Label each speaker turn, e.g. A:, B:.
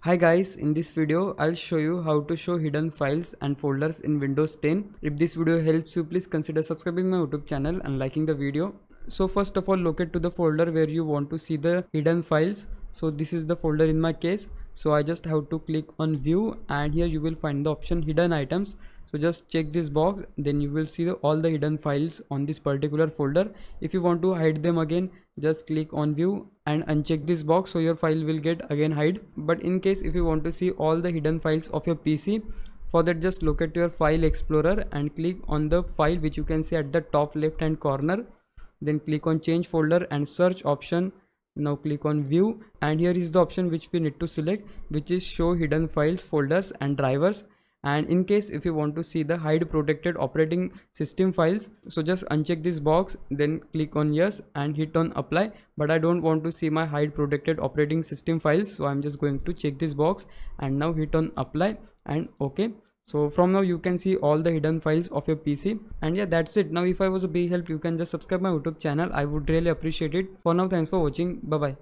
A: Hi guys, in this video I'll show you how to show hidden files and folders in Windows 10. If this video helps you, please consider subscribing my YouTube channel and liking the video. So first of all, locate to the folder where you want to see the hidden files. So this is the folder in my case. So I just have to click on view, and here you will find the option hidden items. So just check this box, then you will see all the hidden files on this particular folder. If you want to hide them again, just click on view and uncheck this box, so your file will get again hide. But in case if you want to see all the hidden files of your PC, for that just locate your file explorer and click on the file which you can see at the top left hand corner. Then click on change folder and search option. Now click on view, and here is the option which we need to select, which is show hidden files, folders and drivers. And in case if you want to see the hide protected operating system files, so just uncheck this box, then click on yes and hit on apply. But I don't want to see my hide protected operating system files, so I'm just going to check this box and now hit on apply and okay. So from now you can see all the hidden files of your PC. And yeah, that's it. Now if I was a big help, you can just subscribe my YouTube channel. I would really appreciate it. For now, thanks for watching. Bye bye.